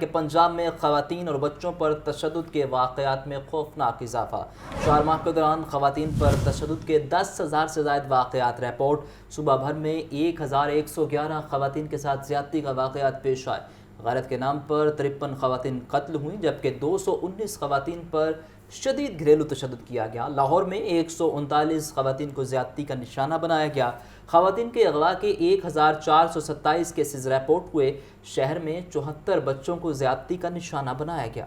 کہ پنجاب میں خواتین اور بچوں پر تشدد کے واقعات میں خوفناک اضافہ 4 ماہ کے دوران خواتین پر تشدد کے 10,000 سے زائد واقعات رپورٹ صوبہ بھر میں 1,111 خواتین کے ساتھ زیادتی کا واقعات پیش آئے۔ غیرت کے نام پر 53 خواتین قتل ہوئیں جبکہ 219 خواتین پر شدید گھریلو تشدد کیا گیا۔ لاہور میں 139 خواتین کو زیادتی کا نشانہ بنایا گیا۔ خواتین کے اغوا کے 1,427 کیسز رپورٹ ہوئے۔ شہر میں 74 بچوں کو زیادتی کا نشانہ بنایا گیا۔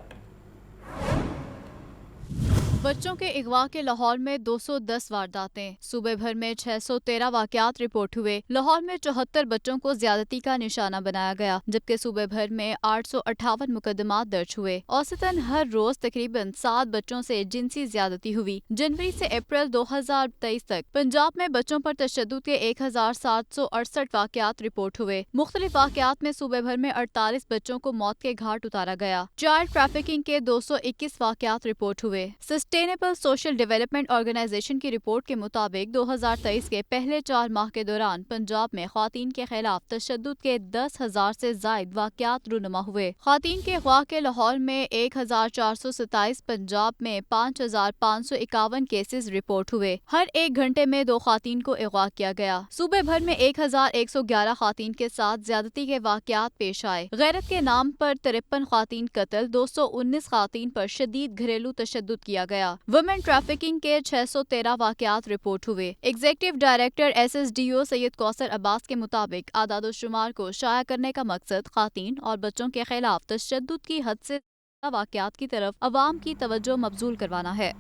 بچوں کے اغوا کے لاہور میں 210 وارداتیں، صوبے بھر میں 613 واقعات رپورٹ ہوئے۔ لاہور میں 74 بچوں کو زیادتی کا نشانہ بنایا گیا جبکہ صوبے بھر میں 858 مقدمات درج ہوئے۔ اوسطاً ہر روز تقریباً 7 بچوں سے جنسی زیادتی ہوئی۔ جنوری سے اپریل 2023 تک پنجاب میں بچوں پر تشدد کے 1,768 واقعات رپورٹ ہوئے۔ مختلف واقعات میں صوبے بھر میں 48 بچوں کو موت کے گھاٹ اتارا گیا۔ چائلڈ ٹریفکنگ کے 221 واقعات رپورٹ ہوئے۔ سسٹینیبل سوشل ڈیولپمنٹ آرگنائزیشن کی رپورٹ کے مطابق 2023 کے پہلے 4 ماہ کے دوران پنجاب میں خواتین کے خلاف تشدد کے 10,000 سے زائد واقعات رونما ہوئے۔ خواتین کے اغوا کے لاہور میں 1,427، پنجاب میں 5,551 کیسز رپورٹ ہوئے۔ ہر 1 گھنٹے میں 2 خواتین کو اغوا کیا گیا۔ صوبے بھر میں 1,111 خواتین کے ساتھ زیادتی کے واقعات پیش آئے۔ غیرت کے نام پر 53 خواتین قتل، 219 خواتین پر شدید گھریلو تشدد کیا گیا۔ ویمن ٹریفکنگ کے 613 واقعات رپورٹ ہوئے۔ ایگزیکٹو ڈائریکٹر SSDO سید کوثر عباس کے مطابق اعداد و شمار کو شائع کرنے کا مقصد خواتین اور بچوں کے خلاف تشدد کی حد سے زیادہ واقعات کی طرف عوام کی توجہ مبذول کروانا ہے۔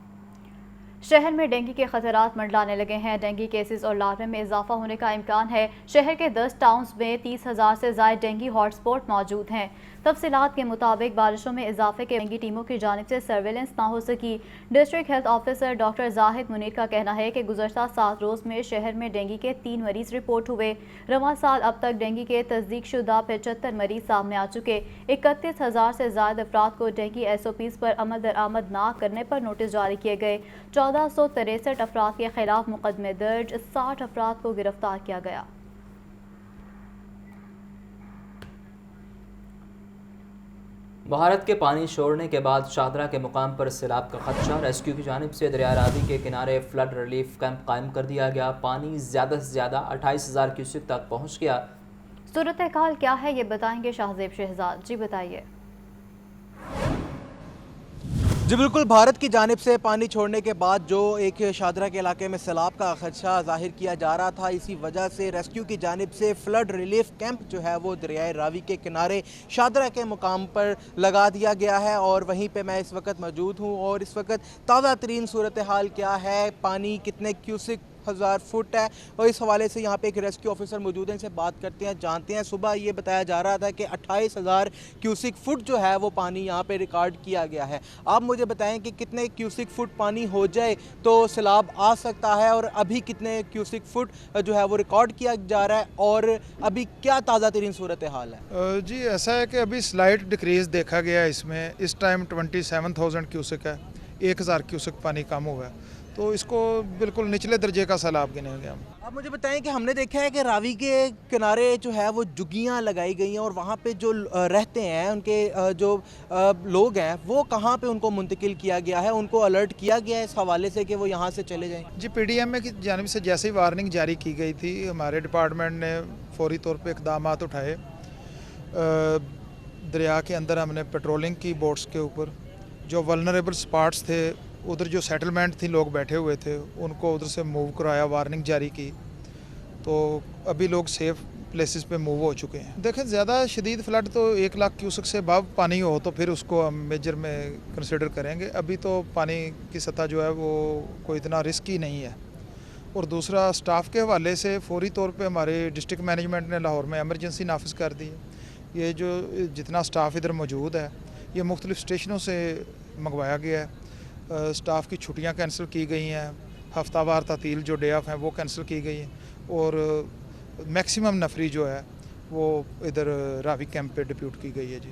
شہر میں ڈینگی کے خطرات منڈلانے لگے ہیں۔ ڈینگی کیسز اور لاروے میں اضافہ ہونے کا امکان ہے۔ شہر کے 10 ٹاؤنز میں 30,000 سے زائد ڈینگی ہاٹ سپاٹ موجود ہیں۔ تفصیلات کے مطابق بارشوں میں اضافے کے ڈینگی ٹیموں کی جانب سے سرویلنس نہ ہو سکی۔ ڈسٹرکٹ ہیلتھ آفیسر ڈاکٹر زاہد منیر کا کہنا ہے کہ گزشتہ 7 روز میں شہر میں ڈینگی کے 3 مریض رپورٹ ہوئے۔ رواں سال اب تک ڈینگی کے تصدیق شدہ 75 مریض سامنے آ چکے۔ 31,000 سے زائد افراد کو ڈینگی SOPs پر عمل درآمد نہ کرنے پر نوٹس جاری کیے گئے۔ 1,463 افراد کے خلاف مقدمے درج، 60 افراد کو گرفتار کیا گیا۔ بھارت کے پانی چھوڑنے کے بعد شاہدرہ کے مقام پر سیلاب کا خدشہ، ریسکیو کی جانب سے دریائے راوی کے کنارے فلڈ ریلیف کیمپ قائم کر دیا گیا۔ پانی زیادہ سے زیادہ 28,000 کیوسک تک پہنچ گیا۔ صورتحال کیا ہے یہ بتائیں گے شہزیب شہزاد، جی بتائیے۔ جی بالکل، بھارت کی جانب سے پانی چھوڑنے کے بعد جو ایک شاہدرہ کے علاقے میں سیلاب کا خدشہ ظاہر کیا جا رہا تھا، اسی وجہ سے ریسکیو کی جانب سے فلڈ ریلیف کیمپ جو ہے وہ دریائے راوی کے کنارے شاہدرہ کے مقام پر لگا دیا گیا ہے، اور وہیں پہ میں اس وقت موجود ہوں۔ اور اس وقت تازہ ترین صورتحال کیا ہے، پانی کتنے کیوسک 1,000 فٹ ہے، اور اس حوالے سے یہاں پہ ایک ریسکیو آفیسر موجود ہیں، ان سے بات کرتے ہیں، جانتے ہیں۔ صبح یہ بتایا جا رہا تھا کہ 28,000 کیوسک فٹ جو ہے وہ پانی یہاں پہ ریکارڈ کیا گیا ہے۔ آپ مجھے بتائیں کہ کتنے کیوسک فٹ پانی ہو جائے تو سیلاب آ سکتا ہے، اور ابھی کتنے کیوسک فٹ جو ہے وہ ریکارڈ کیا جا رہا ہے، اور ابھی کیا تازہ ترین صورتحال ہے؟ جی ایسا ہے کہ ابھی سلائٹ ڈکریز دیکھا گیا ہے، اس ٹائم 27,000 کیوسک ہے، 1,000 کیوسک پانی کم ہوا ہے، تو اس کو بالکل نچلے درجے کا سیلاب گنے گے ہم۔ آپ مجھے بتائیں کہ ہم نے دیکھا ہے کہ راوی کے کنارے جو ہے وہ جگیاں لگائی گئی ہیں، اور وہاں پہ جو رہتے ہیں ان کے جو لوگ ہیں وہ کہاں پہ ان کو منتقل کیا گیا ہے، ان کو الرٹ کیا گیا ہے اس حوالے سے کہ وہ یہاں سے چلے جائیں؟ جی PDMA کی جانب سے جیسے ہی وارننگ جاری کی گئی تھی، ہمارے ڈپارٹمنٹ نے فوری طور پہ اقدامات اٹھائے۔ دریا کے اندر ہم نے پیٹرولنگ کی بوٹس کے اوپر، جو ولنریبل سپاٹس تھے ادھر جو سیٹلمنٹ تھی لوگ بیٹھے ہوئے تھے ان کو ادھر سے موو کرایا، وارننگ جاری کی، تو ابھی لوگ سیف پلیسز پہ موو ہو چکے ہیں۔ دیکھیں زیادہ شدید فلڈ تو 1,00,000 کیوسک سے ابو پانی ہو تو پھر اس کو ہم میجر میں کنسیڈر کریں گے، ابھی تو پانی کی سطح جو ہے وہ کوئی اتنا رسکی نہیں ہے۔ اور دوسرا سٹاف کے حوالے سے فوری طور پہ ہمارے ڈسٹرکٹ مینجمنٹ نے لاہور میں ایمرجنسی نافذ کر دی ہے۔ یہ جو جتنا سٹاف ادھر موجود ہے یہ مختلف اسٹیشنوں سے منگوایا گیا ہے۔ سٹاف کی چھٹیاں کینسل کی گئی ہیں، ہفتہ وار تعطیل جو ڈے آف ہیں وہ کینسل کی گئی ہیں، اور میکسیمم نفری جو ہے وہ ادھر راوی کیمپ پہ ڈپیوٹ کی گئی ہے۔ جی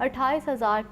28,000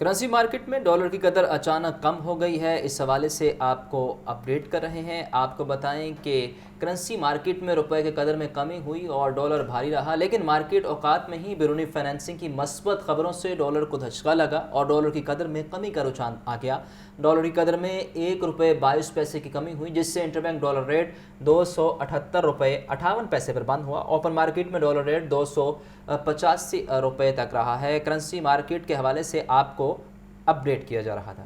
کرنسی مارکیٹ میں ڈالر کی قدر اچانک کم ہو گئی ہے، اس حوالے سے آپ کو اپڈیٹ کر رہے ہیں۔ آپ کو بتائیں کہ کرنسی مارکیٹ میں روپے کی قدر میں کمی ہوئی اور ڈالر بھاری رہا، لیکن مارکیٹ اوقات میں ہی بیرونی فائنینسنگ کی مثبت خبروں سے ڈالر کو دھچکا لگا اور ڈالر کی قدر میں کمی کا رجحان آ گیا۔ ڈالر کی قدر میں 1 روپے 22 پیسے کی کمی ہوئی، جس سے انٹر بینک ڈالر ریٹ 278 روپے 58 پیسے پر بند ہوا۔ اوپن مارکیٹ میں ڈالر ریٹ 285 روپے تک رہا ہے۔ کرنسی مارکیٹ کے حوالے سے آپ کو اپڈیٹ کیا جا رہا تھا۔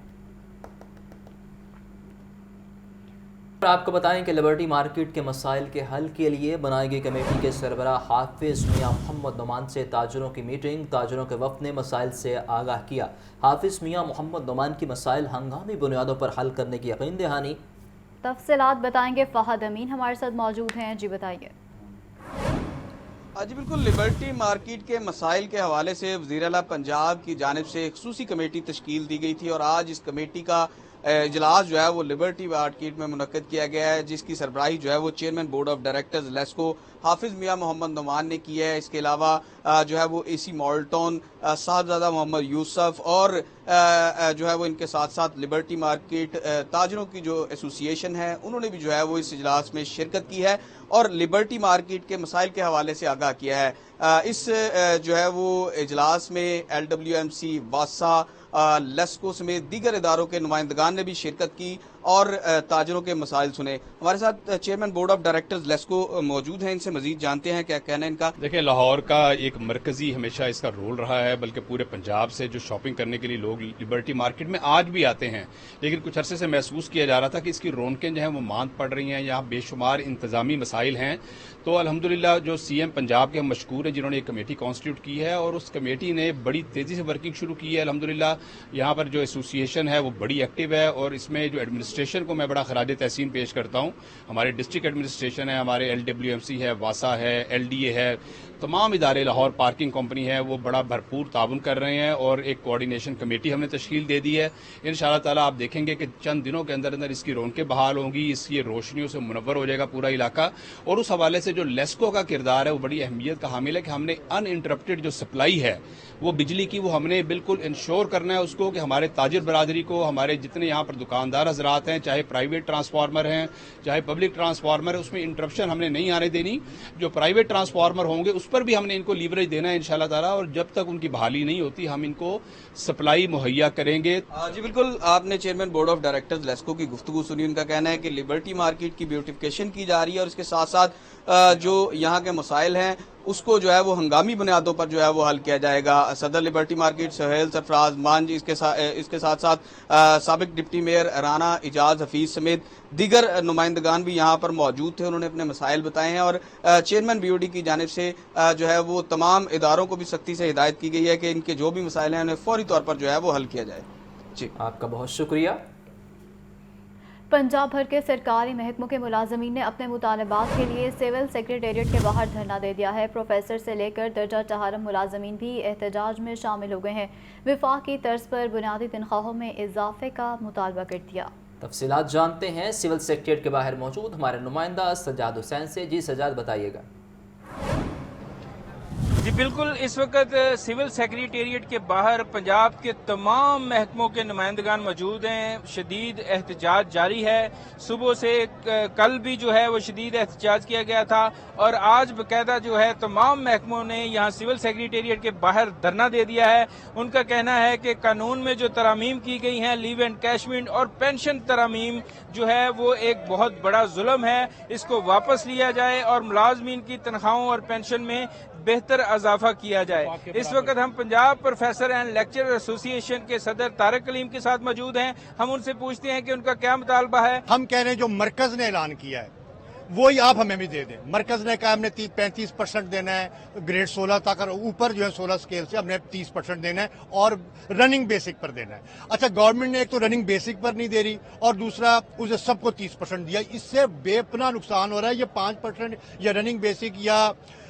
آپ کو بتائیں کہ لبرٹی مارکیٹ کے مسائل کے حل کے لیے بنائی گئی کمیٹی کے سربراہ حافظ میاں محمد نعمان سے تاجروں کی میٹنگ، تاجروں کے وفد نے مسائل سے آگاہ کیا۔ حافظ میاں محمد نعمان کی مسائل ہنگامی بنیادوں پر حل کرنے کی یقین دہانی۔ تفصیلات بتائیں گے فہد امین ہمارے ساتھ موجود ہیں، جی بتائیے۔ جی بالکل، لبرٹی مارکیٹ کے مسائل کے حوالے سے وزیر اعلیٰ پنجاب کی جانب سے ایک خصوصی کمیٹی تشکیل دی گئی تھی اور آج اس کمیٹی کا اجلاس جو ہے وہ لبرٹی مارکیٹ میں منعقد کیا گیا ہے، جس کی سربراہی جو ہے وہ chairman board of directors LESCO حافظ میاں محمد نعمان نے کی ہے۔ اس کے علاوہ جو ہے وہ اے سی مالٹون، صاحبزادہ محمد یوسف اور جو ہے وہ ان کے ساتھ ساتھ لبرٹی مارکیٹ تاجروں کی جو ایسوسی ایشن ہے انہوں نے بھی جو ہے وہ اس اجلاس میں شرکت کی ہے اور لبرٹی مارکیٹ کے مسائل کے حوالے سے آگاہ کیا ہے۔ اس جو ہے وہ اجلاس میں LWMC، واسا، لیسکو سمیت دیگر اداروں کے نمائندگان نے بھی شرکت کی اور تاجروں کے مسائل سنے۔ ہمارے ساتھ chairman board of directors LESCO موجود ہیں، ان سے مزید جانتے ہیں کیا کہنا ہے ان کا۔ دیکھیں، لاہور کا ایک مرکزی ہمیشہ اس کا رول رہا ہے، بلکہ پورے پنجاب سے جو شاپنگ کرنے کے لیے لوگ لبرٹی مارکیٹ میں آج بھی آتے ہیں، لیکن کچھ عرصے سے محسوس کیا جا رہا تھا کہ اس کی رونقیں جو ہیں وہ ماند پڑ رہی ہیں، یہاں بے شمار انتظامی مسائل ہیں۔ تو الحمدللہ جو CM پنجاب کے ہم مشکور ہیں جنہوں نے ایک کمیٹی کانسٹیٹیوٹ کی ہے اور اس کمیٹی نے بڑی تیزی سے ورکنگ شروع کی ہے۔ الحمدللہ یہاں پر جو ایسوسی ایشن ہے وہ بڑی ایکٹیو ہے اور اس میں جو ایڈمنسٹریشن کو میں بڑا خراج تحسین پیش کرتا ہوں۔ ہمارے ڈسٹرکٹ ایڈمنسٹریشن ہے، ہمارے LWMC ہے، واسا ہے، LDA ہے، تمام ادارے، لاہور پارکنگ کمپنی ہے، وہ بڑا بھرپور تعاون کر رہے ہیں اور ایک کوارڈینیشن کمیٹی ہم نے تشکیل دے دی ہے۔ انشاءاللہ تعالیٰ آپ دیکھیں گے کہ چند دنوں کے اندر اندر اس کی رونقیں بحال ہوں گی، اس کی روشنیوں سے منور ہو جائے گا پورا علاقہ۔ اور اس حوالے سے جو لیسکو کا کردار ہے وہ بڑی اہمیت کا حامل ہے کہ ہم نے ان انٹرپٹیڈ جو سپلائی ہے وہ بجلی کی، وہ ہم نے بالکل انشور کرنا ہے اس کو کہ ہمارے تاجر برادری کو، ہمارے جتنے یہاں پر دکاندار حضرات ہیں، چاہے پرائیویٹ ٹرانسفارمر ہیں چاہے پبلک ٹرانسفارمر ہے، اس میں انٹرپشن ہم نے نہیں آنے دینی۔ جو پرائیویٹ ٹرانسفارمر ہوں گے اس پر بھی ہم نے ان کو لیوریج دینا ہے انشاءاللہ تعالیٰ، اور جب تک ان کی بحالی نہیں ہوتی ہم ان کو سپلائی مہیا کریں گے۔ جی بالکل، آپ نے chairman board of directors LESCO کی گفتگو سنی۔ ان کا کہنا ہے کہ لبرٹی مارکیٹ کی بیوٹیفیکیشن کی جا رہی ہے اور اس کے ساتھ ساتھ جو یہاں کے مسائل ہیں اس کو جو ہے وہ ہنگامی بنیادوں پر جو ہے وہ حل کیا جائے گا۔ صدر لبرٹی مارکیٹ سہیل سرفراز مان جی، اس کے ساتھ ساتھ سابق ڈپٹی میئر رانا اجاز حفیظ سمیت دیگر نمائندگان بھی یہاں پر موجود تھے، انہوں نے اپنے مسائل بتائے ہیں اور چیئرمین BOD کی جانب سے جو ہے وہ تمام اداروں کو بھی سختی سے ہدایت کی گئی ہے کہ ان کے جو بھی مسائل ہیں انہیں فوری طور پر جو ہے وہ حل کیا جائے۔ جی آپ کا بہت شکریہ۔ پنجاب بھر کے سرکاری محکموں کے ملازمین نے اپنے مطالبات کے لیے سول سیکریٹریٹ کے باہر دھرنا دے دیا ہے۔ پروفیسر سے لے کر درجہ چہارم ملازمین بھی احتجاج میں شامل ہو گئے ہیں۔ وفاق کی طرز پر بنیادی تنخواہوں میں اضافے کا مطالبہ کر دیا۔ تفصیلات جانتے ہیں سول سیکریٹریٹ کے باہر موجود ہمارے نمائندہ سجاد حسین سے۔ جی سجاد، بتائیے گا۔ جی بالکل، اس وقت سول سیکریٹریٹ کے باہر پنجاب کے تمام محکموں کے نمائندگان موجود ہیں۔ شدید احتجاج جاری ہے، صبح سے کل بھی جو ہے وہ شدید احتجاج کیا گیا تھا اور آج باقاعدہ جو ہے تمام محکموں نے یہاں سول سیکریٹریٹ کے باہر دھرنا دے دیا ہے۔ ان کا کہنا ہے کہ قانون میں جو ترامیم کی گئی ہیں، لیو انکیشمنٹ اور پینشن ترامیم جو ہے وہ ایک بہت بڑا ظلم ہے، اس کو واپس لیا جائے اور ملازمین کی تنخواہوں اور پینشن میں بہتر اضافہ کیا جائے۔ اس وقت ہم پنجاب پروفیسر اینڈ لیکچرر ایسوسی ایشن کے صدر طارق کلیم کے ساتھ موجود ہیں۔ ہم ان سے پوچھتے ہیں کہ ان کا کیا مطالبہ ہے۔ ہم کہہ رہے ہیں جو مرکز نے اعلان کیا ہے وہی آپ ہمیں بھی دے دیں۔ مرکز نے کہا ہم نے 35% دینا ہے گریڈ 16 تک، اور اوپر جو ہے 16 اسکیل سے ہم نے 30% دینا ہے اور رننگ بیسک پر دینا ہے۔ اچھا، گورنمنٹ نے ایک تو رننگ بیسک پر نہیں دے رہی اور دوسرا اسے سب کو 30% دیا۔ اس سے بے پناہ نقصان ہو رہا ہے۔ یہ 5% یا رننگ بیسک یا